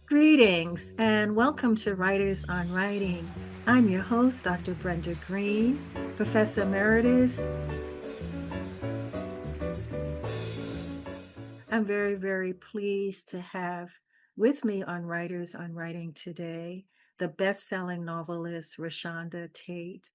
Greetings and welcome to Writers on Writing. I'm your host, Dr. Brenda Greene, Professor Emeritus. I'm very, very pleased to have with me on Writers on Writing today the best-selling novelist ReShonda Tate.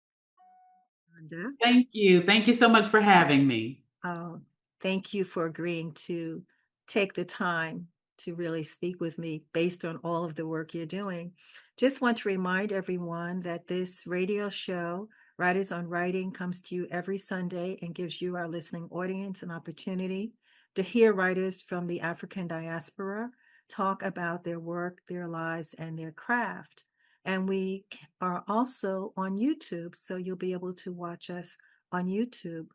Rhonda. Thank you. Thank you so much for having me. Oh, thank you for agreeing to take the time to really speak with me based on all of the work you're doing. Just want to remind everyone that this radio show, Writers on Writing, comes to you every Sunday and gives you, our listening audience, an opportunity to hear writers from the African diaspora talk about their work, their lives, and their craft. And we are also on YouTube, so you'll be able to watch us on YouTube.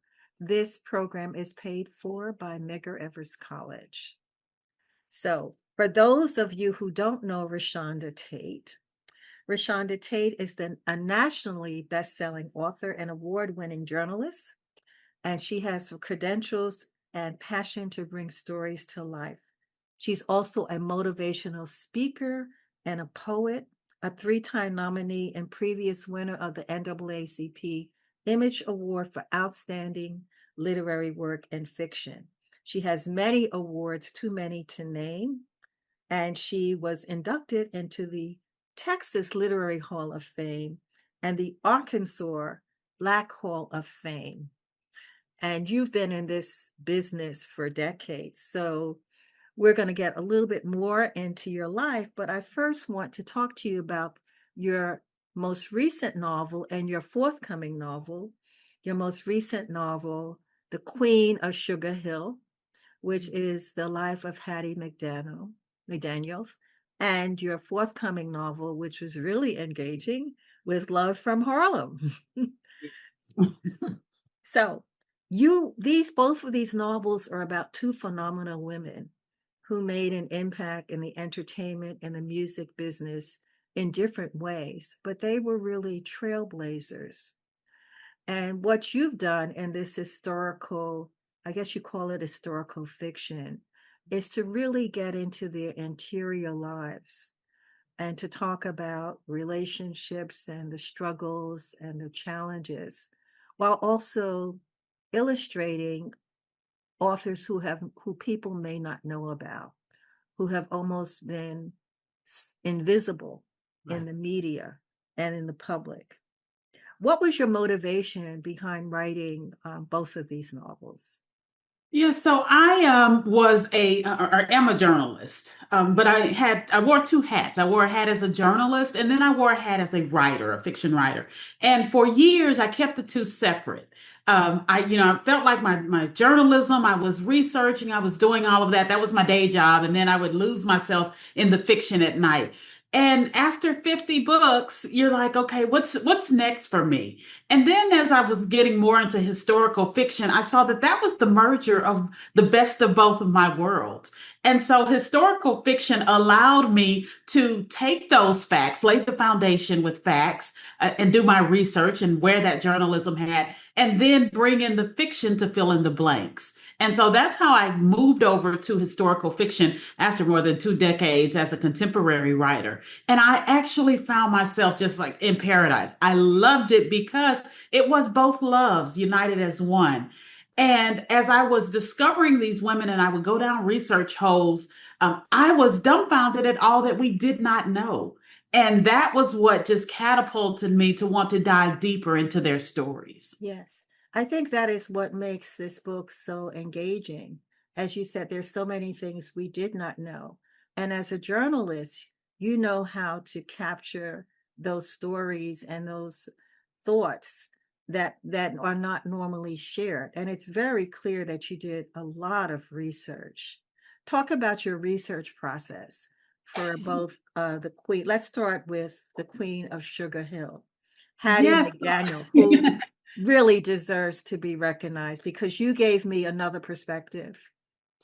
This program is paid for by Medgar Evers College. So, for those of you who don't know ReShonda Tate is a nationally best-selling author and award-winning journalist, and she has the credentials and passion to bring stories to life. She's also a motivational speaker and a poet, a three-time nominee and previous winner of the NAACP Image Award for Outstanding Literary Work and Fiction. She has many awards, too many to name, and she was inducted into the Texas Literary Hall of Fame and the Arkansas Black Hall of Fame. And you've been in this business for decades. So we're going to get a little bit more into your life, but I first want to talk to you about your most recent novel and your forthcoming novel. Your most recent novel, The Queen of Sugar Hill, which is the life of Hattie McDaniel, and your forthcoming novel, which was really engaging, with Love from Harlem. So these both of these novels are about two phenomenal women who made an impact in the entertainment and the music business in different ways, but they were really trailblazers. And what you've done in this historical, I guess you call it historical fiction, is to really get into their interior lives and to talk about relationships and the struggles and the challenges, while also illustrating authors who people may not know about, who have almost been invisible in Right. the media and in the public. What was your motivation behind writing both of these novels? Yeah, so I was or am a journalist, but I wore two hats. I wore a hat as a journalist, and then I wore a hat as a writer, a fiction writer. And for years, I kept the two separate. I felt like my journalism, I was researching, I was doing all of that. That was my day job, and then I would lose myself in the fiction at night. And after 50 books, you're like, okay, what's next for me? And then as I was getting more into historical fiction, I saw that that was the merger of the best of both of my worlds. And so historical fiction allowed me to take those facts, lay the foundation with facts, and do my research and wear that journalism hat, and then bring in the fiction to fill in the blanks. And so that's how I moved over to historical fiction after more than 2 decades as a contemporary writer. And I actually found myself just like in paradise. I loved it because it was both loves united as one. And as I was discovering these women and I would go down research holes, I was dumbfounded at all that we did not know. And that was what just catapulted me to want to dive deeper into their stories. Yes, I think that is what makes this book so engaging. As you said, there's so many things we did not know. And as a journalist, you know how to capture those stories and those thoughts that are not normally shared. And it's very clear that you did a lot of research. Talk about your research process for both the Queen. Let's start with the Queen of Sugar Hill, Hattie Yes. McDaniel, who really deserves to be recognized because you gave me another perspective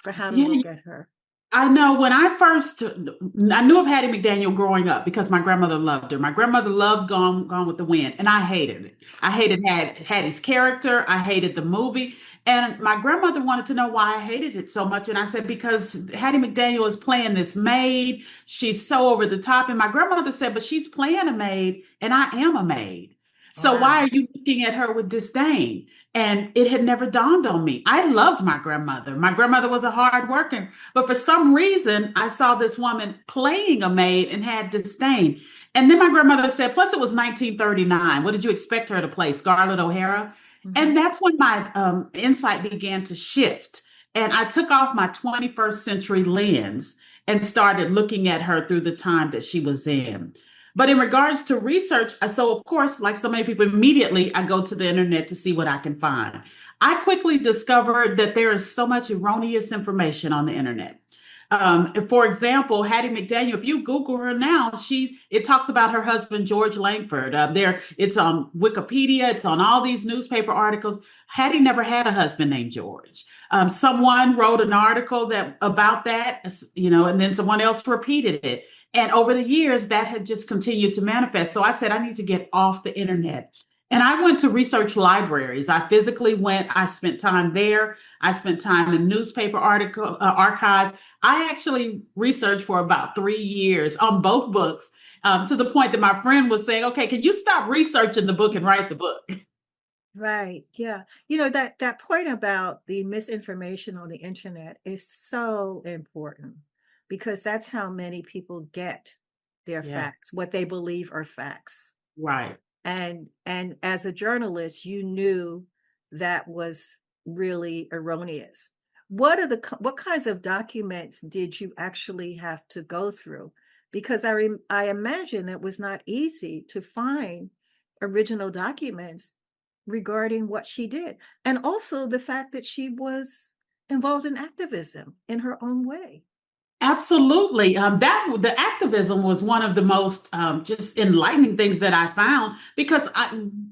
for how to Yeah, look at her. I know when I knew of Hattie McDaniel growing up because my grandmother loved her. My grandmother loved Gone with the Wind, and I hated it. I hated Hattie's character. I hated the movie. And my grandmother wanted to know why I hated it so much. And I said, because Hattie McDaniel is playing this maid. She's so over the top. And my grandmother said, but she's playing a maid, and I am a maid. So why Wow. are you looking at her with disdain? And it had never dawned on me. I loved my grandmother. My grandmother was a hard worker, but for some reason, I saw this woman playing a maid and had disdain. And then my grandmother said, plus it was 1939. What did you expect her to play? Scarlett O'Hara? Hmm. And that's when my insight began to shift. And I took off my 21st century lens and started looking at her through the time that she was in. But in regards to research, so of course, like so many people, immediately I go to the internet to see what I can find. I quickly discovered that there is so much erroneous information on the internet. For example, Hattie McDaniel, if you Google her now, it talks about her husband George Langford. It's on Wikipedia, it's on all these newspaper articles. Hattie never had a husband named George. Someone wrote an article about that, and then someone else repeated it. And over the years, that had just continued to manifest. So I said, I need to get off the internet. And I went to research libraries. I physically went, I spent time there. I spent time in newspaper archives. I actually researched for about 3 years on both books, to the point that my friend was saying, okay, can you stop researching the book and write the book? Right. Yeah. That point about the misinformation on the internet is so important because that's how many people get their Yeah, facts, what they believe are facts. right. And as a journalist, you knew that was really erroneous. What kinds of documents did you actually have to go through? Because I imagine it was not easy to find original documents regarding what she did, and also the fact that she was involved in activism in her own way. Absolutely. That the activism was one of the most just enlightening things that I found because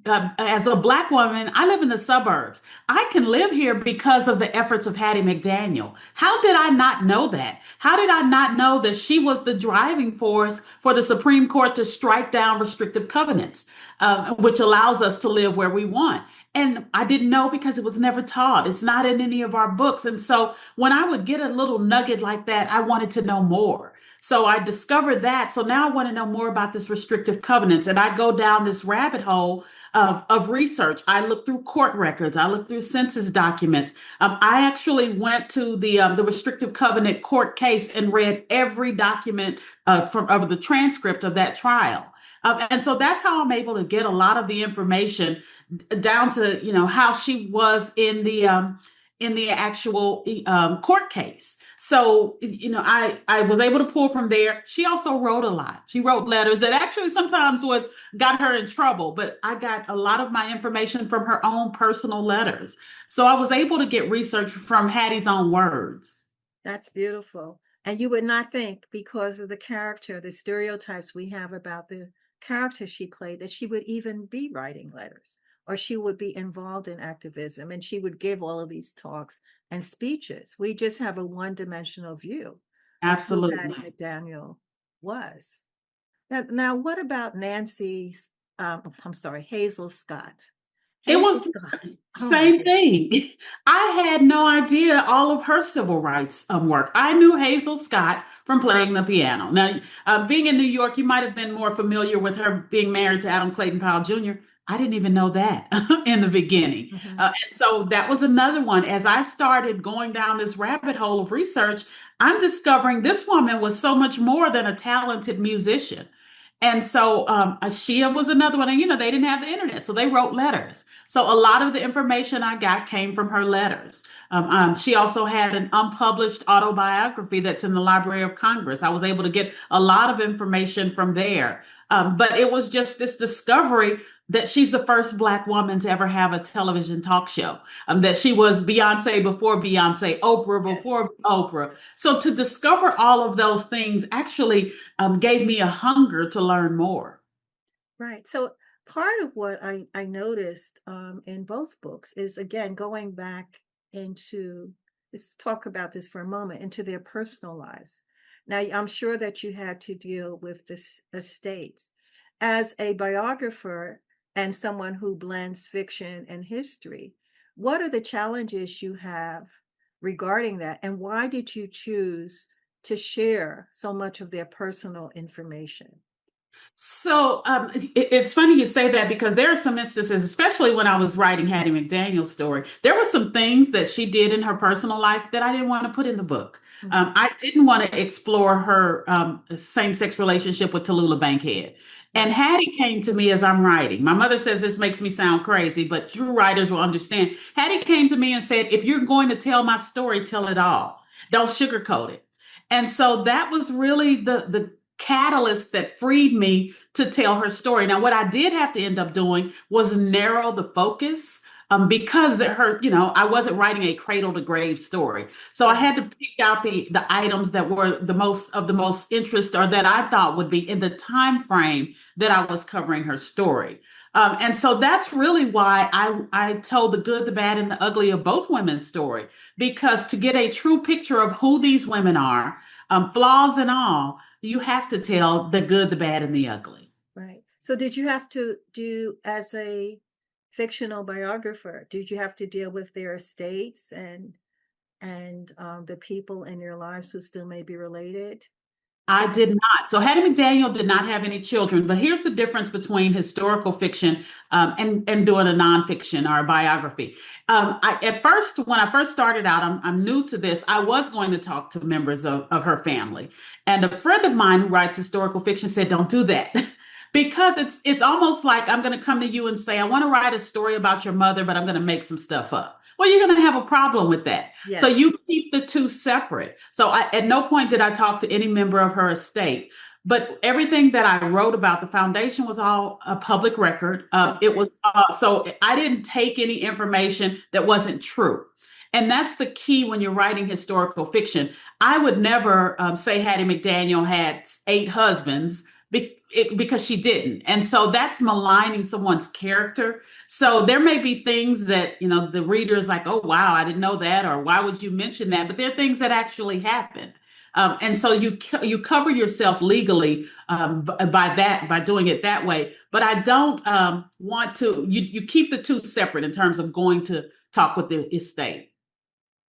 as a Black woman, I live in the suburbs. I can live here because of the efforts of Hattie McDaniel. How did I not know that? How did I not know that she was the driving force for the Supreme Court to strike down restrictive covenants, which allows us to live where we want? And I didn't know because it was never taught. It's not in any of our books. And so when I would get a little nugget like that, I wanted to know more. So I discovered that. So now I want to know more about this restrictive covenants. And I go down this rabbit hole of research. I look through court records. I look through census documents. I actually went to the restrictive covenant court case and read every document of the transcript of that trial. And so that's how I'm able to get a lot of the information down to how she was in the actual court case. So I was able to pull from there. She also wrote a lot. She wrote letters that actually sometimes was got her in trouble, but I got a lot of my information from her own personal letters. So I was able to get research from Hattie's own words. That's beautiful. And you would not think, because of the character, the stereotypes we have about the character she played, that she would even be writing letters or she would be involved in activism and she would give all of these talks and speeches. We just have a one-dimensional view of who Hattie Absolutely. McDaniel was. Now, what about I'm sorry, Hazel Scott? It Hazel was Scott. Oh my same goodness. thing. I had no idea all of her civil rights work. I knew Hazel Scott from playing the piano. Now, being in New York, you might have been more familiar with her being married to Adam Clayton Powell Jr. I didn't even know that in the beginning. Mhm. And so that was another one. As I started going down this rabbit hole of research, I'm discovering this woman was so much more than a talented musician. And so Ashia was another one. And, they didn't have the internet, so they wrote letters. So a lot of the information I got came from her letters. She also had an unpublished autobiography that's in the Library of Congress. I was able to get a lot of information from there. But it was just this discovery that she's the first Black woman to ever have a television talk show, that she was Beyonce before Beyonce, Oprah Yes. before Oprah. So to discover all of those things actually gave me a hunger to learn more. Right. So part of what I noticed in both books is again going back into let's talk about this for a moment, into their personal lives. Now, I'm sure that you had to deal with this estates. As a biographer and someone who blends fiction and history, what are the challenges you have regarding that? And why did you choose to share so much of their personal information? So it's funny you say that because there are some instances, especially when I was writing Hattie McDaniel's story, there were some things that she did in her personal life that I didn't want to put in the book. Mhm. I didn't want to explore her same-sex relationship with Tallulah Bankhead. And Right. Hattie came to me as I'm writing. My mother says this makes me sound crazy, but true writers will understand. Hattie came to me and said, if you're going to tell my story, tell it all. Don't sugarcoat it. And so that was really the catalyst that freed me to tell her story. Now, what I did have to end up doing was narrow the focus because I wasn't writing a cradle to grave story. So I Right. had to pick out the items that were the most interest or that I thought would be in the time frame that I was covering her story. And so that's really why I told the good, the bad, and the ugly of both women's story, because to get a true picture of who these women are, flaws and all, you have to tell the good, the bad, and the ugly. Right. So did you have to do, as a fictional biographer, did you have to deal with their estates and the people in their lives who still may be related to I them? did not. So Hattie McDaniel did not have any children, but here's the difference between historical fiction and doing a nonfiction or a biography. At first, when I first started out, I'm new to this. I was going to talk to members of her family, and a friend of mine who writes historical fiction said, "Don't do that." Because it's almost like I'm going to come to you and say, I want to write a story about your mother, but I'm going to make some stuff up. Well, you're going to have a problem with that. So Yes. you keep the two separate. So at no point did I talk to any member of her estate. But everything that I wrote about the foundation was all a public record. It Okay. was so I didn't take any information that wasn't true. And that's the key when you're writing historical fiction. I would never say Hattie McDaniel had 8 husbands because she didn't. And so that's maligning someone's character. So there may be things that, the reader is like, oh, wow, I didn't know that. Or why would you mention that? But there are things that actually happened. And so you cover yourself legally by doing it that way. But I don't want to. You keep the two separate in terms of going to talk with the estate.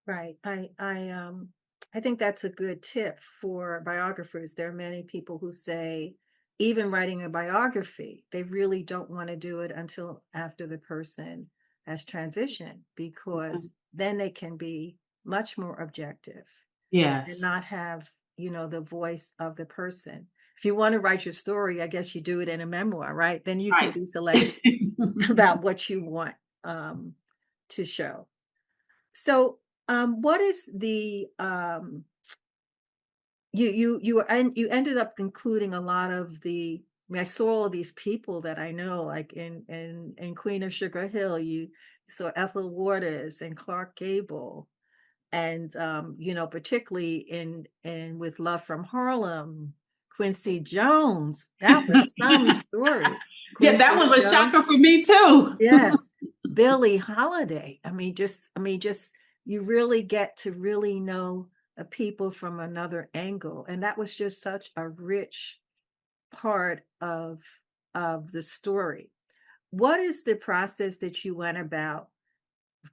Right. I think that's a good tip for biographers. There are many people who say, even writing a biography, they really don't want to do it until after the person has transitioned, because then they can be much more objective and Yes. not have, the voice of the person. If you want to write your story, I guess you do it in a memoir, right? Then you can Right. be selective about what you want um, to show. So, what is the you ended up including a lot of the. I mean, I saw all of these people that I know, like in Queen of Sugar Hill. You saw Ethel Waters and Clark Gable, and particularly in with Love from Harlem, Quincy Jones. That was some story. Yeah, that Quincy was a Jones. shocker for me too. Yes. Billie Holiday. Just you really get to really know a people from another angle. And that was just such a rich part of the story. What is the process that you went about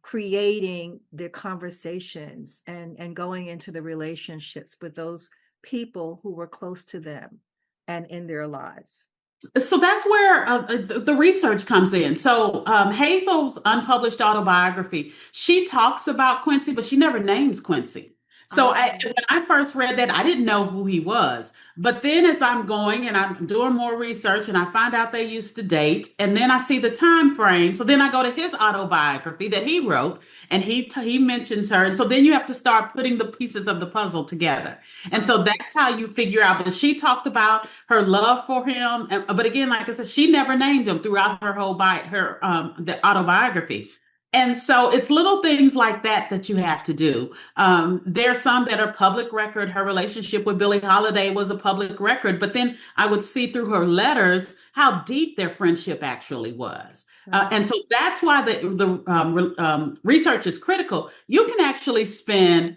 creating the conversations and going into the relationships with those people who were close to them and in their lives? So that's where the research comes in. So Hazel's unpublished autobiography, she talks about Quincy, but she never names Quincy. So Oh, when I first read that, I didn't know who he was. But then as I'm going and I'm doing more research and I find out they used to date, and then I see the time frame. So then I go to his autobiography that he wrote, and he mentions her. And so then you have to start putting the pieces of the puzzle together. And so oh, that's how you figure out. But she talked about her love for him. But again, like I said, she never named him throughout her whole the autobiography. And so it's little things like that that you have to do. There's some that are public record. Her relationship with Billie Holiday was a public record, but then I would see through her letters how deep their friendship actually was. Right. And so that's why the research is critical. You can actually spend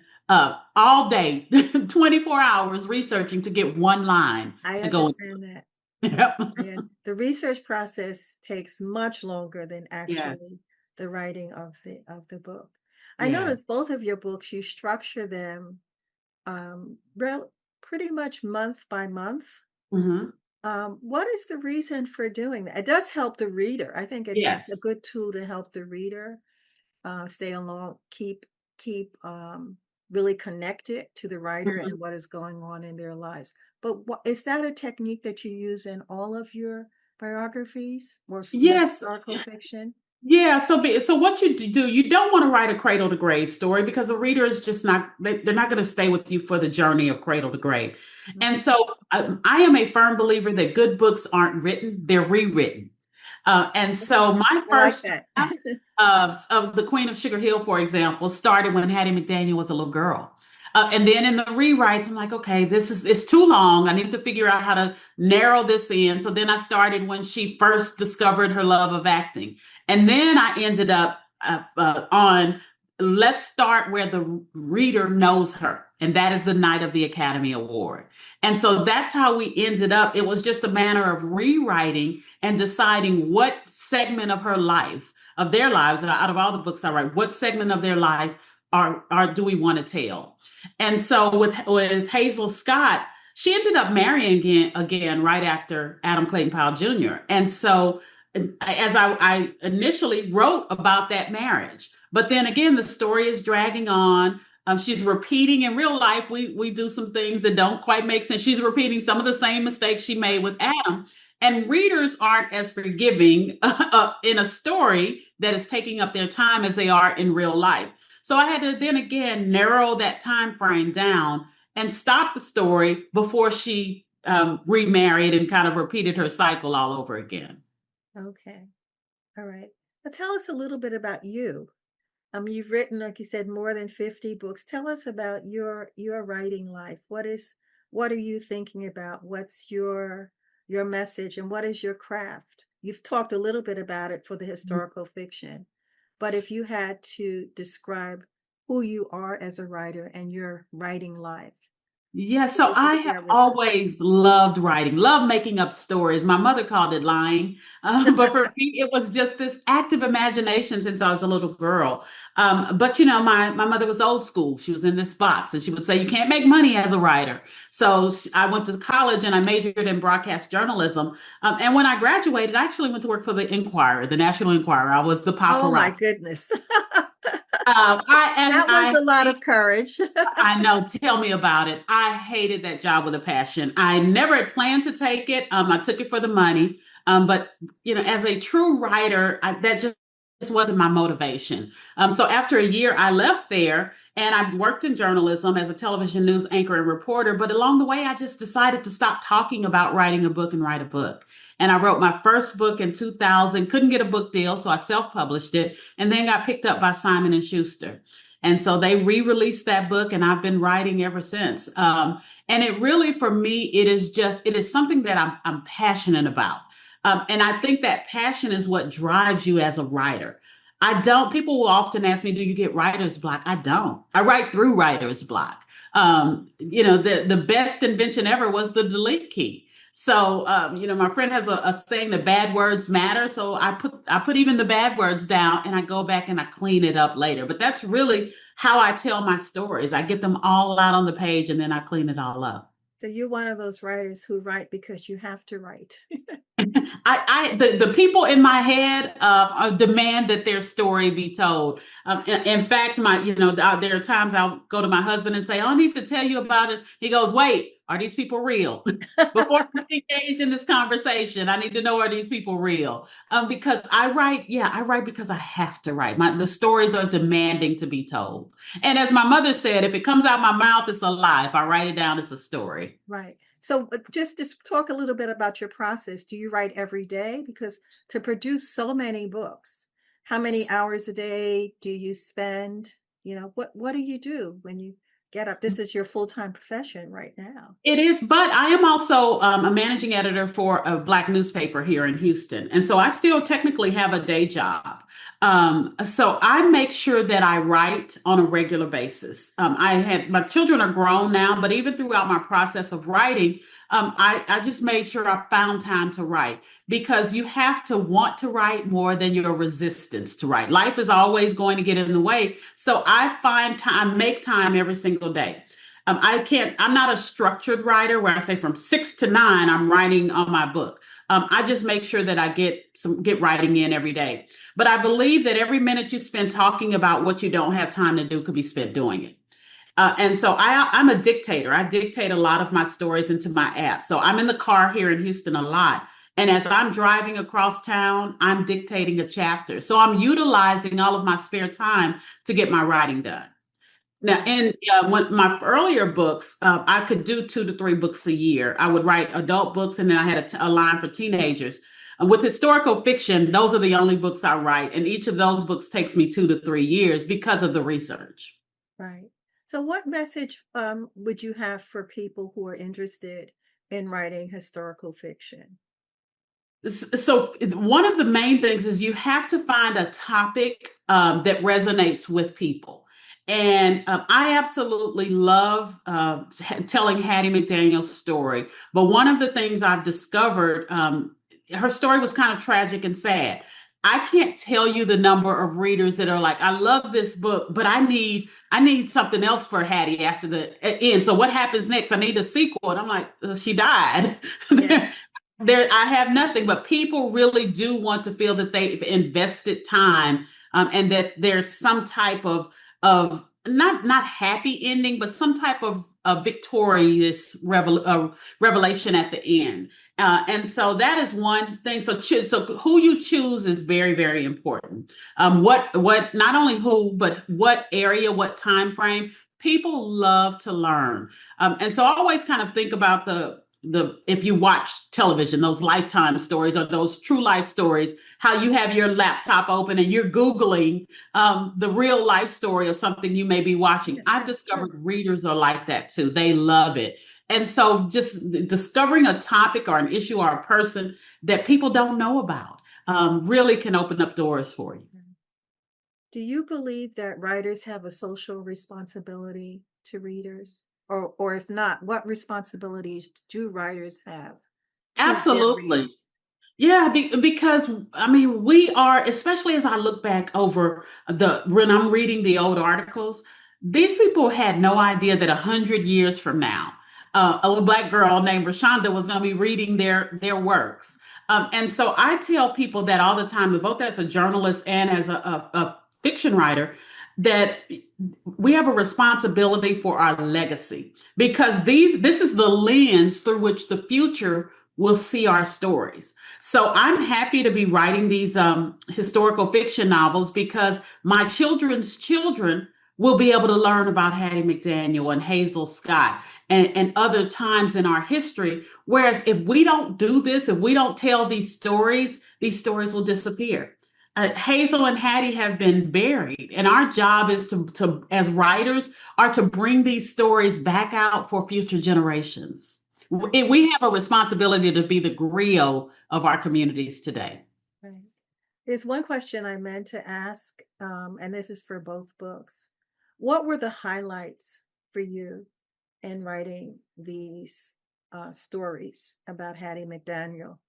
all day, 24 hours researching to get one line I to go understand that. I in. understand. The research process takes much longer than Yeah, actually the writing of the book. I yeah. noticed both of your books, you structure them pretty much month by month. Hmm. What is the reason for doing that? It does help the reader. I think it's a Yes. good tool to help the reader stay along, keep really connected to the writer Mhm. and what is going on in their lives. But is that a technique that you use in all of your biographies or your Yes. historical fiction? Yeah, so what you do, you don't want to write a cradle to grave story because a reader is just not they're not going to stay with you for the journey of cradle to grave. Mhm. And so I am a firm believer that good books aren't written, they're rewritten. And so my I like first that. draft of The Queen of Sugar Hill, for example, started when Hattie McDaniel was a little girl. And then in the rewrites, I'm like, okay, this is it's too long. I need to figure out how to narrow this in. So then I started when she first discovered her love of acting. And then I ended up on let's start where the reader knows her. And that is the night of the Academy Award. And so that's how we ended up. It was just a manner of rewriting and deciding what segment of her life, of their lives, out of all the books I write, what segment of their life are do we want to tell? And so with Hazel Scott, she ended up marrying again right after Adam Clayton Powell Jr. And so as I initially wrote about that marriage, but then again, the story is dragging on. She's repeating in real life. We do some things that don't quite make sense. She's repeating some of the same mistakes she made with Adam, and readers aren't as forgiving in a story that is taking up their time as they are in real life. So I had to then again narrow that time frame down and stop the story before she remarried and kind of repeated her cycle all over again. Okay. All right. Now tell us a little bit about you. You've written, like you said, more than 50 books. Tell us about your writing life. What are you thinking about? What's your message and what is your craft? You've talked a little bit about it for the historical fiction, but if you had to describe who you are as a writer and your writing life, Yeah, what so would you I have share with us? always loved writing, loved making up stories. My mother called it lying, but for me, it was just this active imagination since I was a little girl. But you know, my mother was old school. She was in this box, and she would say, "You can't make money as a writer." So I went to college and I majored in broadcast journalism. And when I graduated, I actually went to work for the Enquirer, the National Enquirer. I was the Oh my paparazzi. goodness. I and That was a lot I of courage. I know. Tell me about it. I hated that job with a passion. I never had planned to take it. I took it for the money. But you know, as a true writer, that just wasn't my motivation. So after a year, I left there and I worked in journalism as a television news anchor and reporter. But along the way, I just decided to stop talking about writing a book and write a book. And I wrote my first book in 2000. Couldn't get a book deal, so I self-published it, and then got picked up by Simon and Schuster. And so they re-released that book, and I've been writing ever since. And it really, for me, it is something that I'm passionate about. And I think that passion is what drives you as a writer. I don't, people will often ask me, do you get writer's block? I don't. I write through writer's block. You know, the best invention ever was the delete key. So, you know, my friend has a saying that bad words matter. So I put even the bad words down and I go back and I clean it up later. But that's really how I tell my stories. I get them all out on the page and then I clean it all up. So you're one of those writers who write because you have to write. The people in my head demand that their story be told. In fact, there are times I'll go to my husband and say, "Oh, I need to tell you about it." He goes, "Wait, are these people real?" Before we engage in this conversation, I need to know, are these people real? Because I write, yeah, I write because I have to write. The stories are demanding to be told. And as my mother said, if it comes out my mouth, it's a lie. If I write it down, it's a story. Right. So just talk a little bit about your process. Do you write every day? Because to produce so many books, How many hours a day do you spend? What do you do when you get up? This is your full-time profession right now. It is, but I am also a managing editor for a Black newspaper here in Houston. And so I still technically have a day job. So I make sure that I write on a regular basis. My children are grown now, but even throughout my process of writing, I just made sure I found time to write because you have to want to write more than your resistance to write. Life is always going to get in the way. So I find time, make time every single day. I'm not a structured writer where I say from 6 to 9, I'm writing on my book. I just make sure that I get writing in every day. But I believe that every minute you spend talking about what you don't have time to do could be spent doing it. And so I'm a dictator. I dictate a lot of my stories into my app. So I'm in the car here in Houston a lot. And as I'm driving across town, I'm dictating a chapter. So I'm utilizing all of my spare time to get my writing done. Now, in when my earlier books, I could do 2 to 3 books a year. I would write adult books, and then I had a line for teenagers. With historical fiction, those are the only books I write, and each of those books takes me 2 to 3 years because of the research. Right. So what message would you have for people who are interested in writing historical fiction? So one of the main things is you have to find a topic that resonates with people. And I absolutely love telling Hattie McDaniel's story. But one of the things I've discovered, her story was kind of tragic and sad. I can't tell you the number of readers that are like, I love this book, but I need something else for Hattie after the end. So what happens next? I need a sequel. And I'm like, she died. Yes. There I have nothing, but people really do want to feel that they've invested time, and that there's some type of not happy ending, but some type of victorious revelation at the end. And so that is one thing. So who you choose is very, very important. What not only who, but what area, what time frame. People love to learn, and so I always kind of think about the if you watch television, those lifetime stories or those true life stories, how you have your laptop open and you're Googling the real life story of something you may be watching. Yes, I've that's true. discovered readers are like that too. They love it. And so just discovering a topic or an issue or a person that people don't know about really can open up doors for you. Do you believe that writers have a social responsibility to readers? Or if not, what responsibilities do writers have to their Absolutely. readers? Yeah, because I mean, we are, especially as I look back over when I'm reading the old articles, these people had no idea that 100 years from now, a little Black girl named ReShonda was going to be reading their works. And so I tell people that all the time, both as a journalist and as a fiction writer, that we have a responsibility for our legacy because this is the lens through which the future will see our stories. So I'm happy to be writing these historical fiction novels because my children's children will be able to learn about Hattie McDaniel and Hazel Scott and other times in our history. Whereas if we don't do this, if we don't tell these stories will disappear. Hazel and Hattie have been buried, and our job is to as writers, are to bring these stories back out for future generations. We have a responsibility to be the griot of our communities today. Right. There's one question I meant to ask, and this is for both books. What were the highlights for you in writing these stories about Hattie McDaniel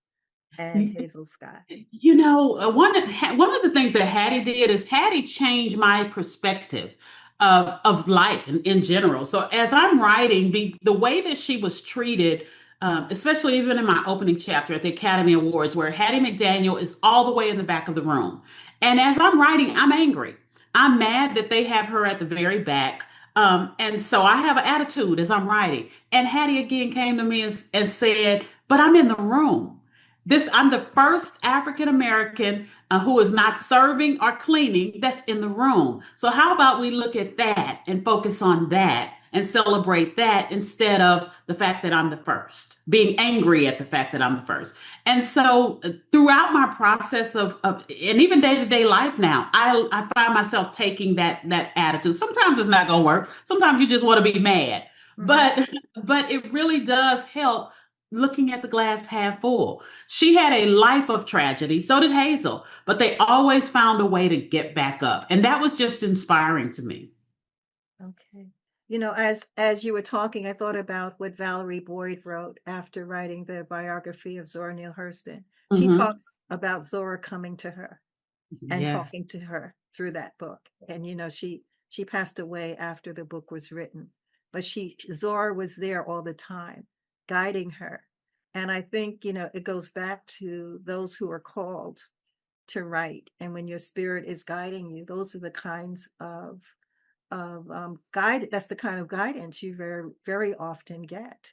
and Hazel Scott? You know, one of the things that Hattie did is Hattie changed my perspective of life in general. So as I'm writing, the way that she was treated, especially even in my opening chapter at the Academy Awards, where Hattie McDaniel is all the way in the back of the room. And as I'm writing, I'm angry. I'm mad that they have her at the very back. And so I have an attitude as I'm writing. And Hattie again came to me and said, but I'm in the room. I'm the first African American who is not serving or cleaning that's in the room. So how about we look at that and focus on that and celebrate that instead of the fact that I'm the first, being angry at the fact that I'm the first. And so throughout my process and even day-to-day life now, I find myself taking that attitude. Sometimes it's not gonna work. Sometimes you just want to be mad. Mhm. But it really does help looking at the glass half full. She had a life of tragedy, so did Hazel, but they always found a way to get back up. And that was just inspiring to me. Okay. As you were talking, I thought about what Valerie Boyd wrote after writing the biography of Zora Neale Hurston. She Hmm. talks about Zora coming to her and Yes. talking to her through that book. And she passed away after the book was written, but Zora was there all the time, guiding her. And I think, it goes back to those who are called to write. And when your spirit is guiding you, those are the kinds of guide that's the kind of guidance you very, very often get.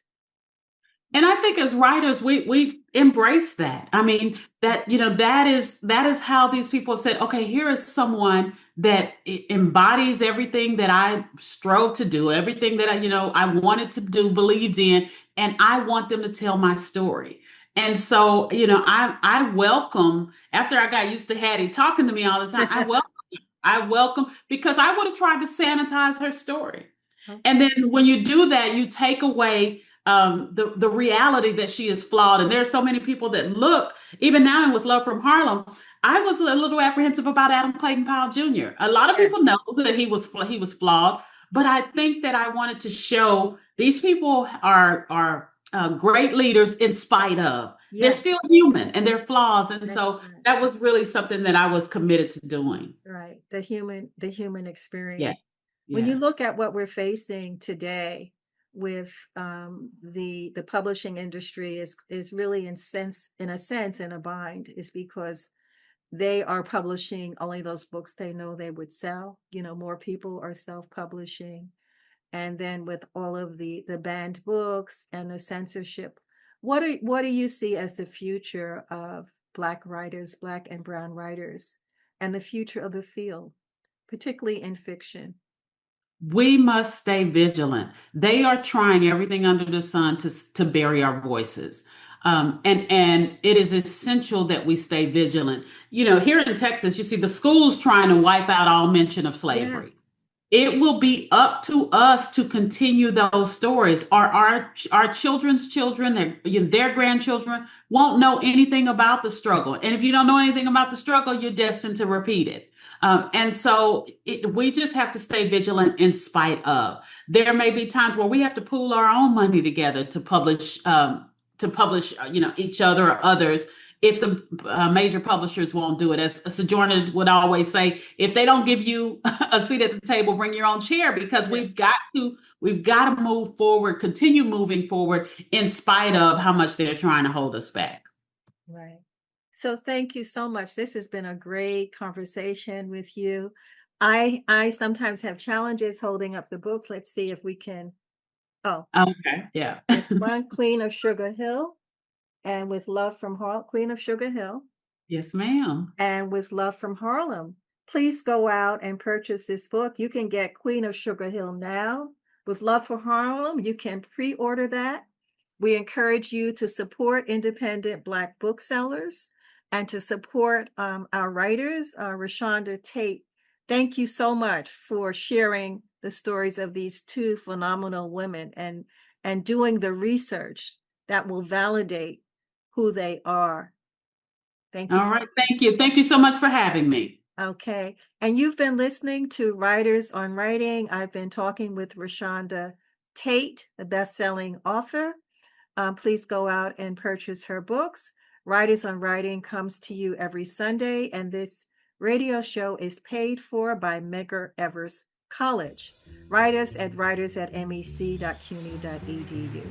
And I think as writers, we embrace that. I mean, that is how these people have said, okay, here is someone that embodies everything that I strove to do, everything that I wanted to do, believed in, and I want them to tell my story. And so, I welcome, after I got used to Hattie talking to me all the time, I welcome because I would have tried to sanitize her story. And Okay. then when you do that, you take away the reality that she is flawed. And there are so many people that look, even now and with Love from Harlem, I was a little apprehensive about Adam Clayton Powell Jr. A lot of people Yes. know that he was flawed, but I think that I wanted to show these people are great leaders in spite of. They're Yes. still human and they're flaws, and That's so right. that was really something that I was committed to doing. Right. The human Yes, experience. When you yes. look at what we're facing today with the publishing industry is really in a sense in a bind, is because they are publishing only those books they know they would sell. More people are self-publishing. And then with all of the banned books and the censorship, what do you see as the future of Black writers, Black and brown writers, and the future of the field, particularly in fiction? We must stay vigilant. They are trying everything under the sun to bury our voices. And it is essential that we stay vigilant. Here in Texas, you see the schools trying to wipe out all mention of slavery. Yes. It will be up to us to continue those stories. Our children's children, their grandchildren won't know anything about the struggle. And if you don't know anything about the struggle, you're destined to repeat it. And so we just have to stay vigilant in spite of. There may be times where we have to pool our own money together to publish, each other or others if the major publishers won't do it. As Sojourner would always say, if they don't give you a seat at the table, bring your own chair, because we've Yes. got to move forward, continue moving forward in spite of how much they're trying to hold us back. Right. So thank you so much. This has been a great conversation with you. I sometimes have challenges holding up the books. Let's see if we can. Oh, Okay. Yeah. there's one, Queen of Sugar Hill, and with love from Queen of Sugar Hill, Yes, ma'am. and with love from Harlem. Please go out and purchase this book. You can get Queen of Sugar Hill now. With love for Harlem, you can pre-order that. We encourage you to support independent Black booksellers and to support our writers, ReShonda Tate. Thank you so much for sharing the stories of these two phenomenal women and doing the research that will validate who they are. Thank you All so right. much. Thank you. Thank you so much for having me. Okay. And you've been listening to Writers on Writing. I've been talking with ReShonda Tate, the best-selling author. Please go out and purchase her books. Writers on Writing comes to you every Sunday, and this radio show is paid for by Medgar Evers College. Write us at writers@mec.cuny.edu.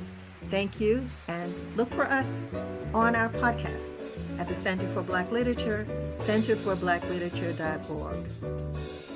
Thank you, and look for us on our podcast at the Center for Black Literature, centerforblackLiterature.org.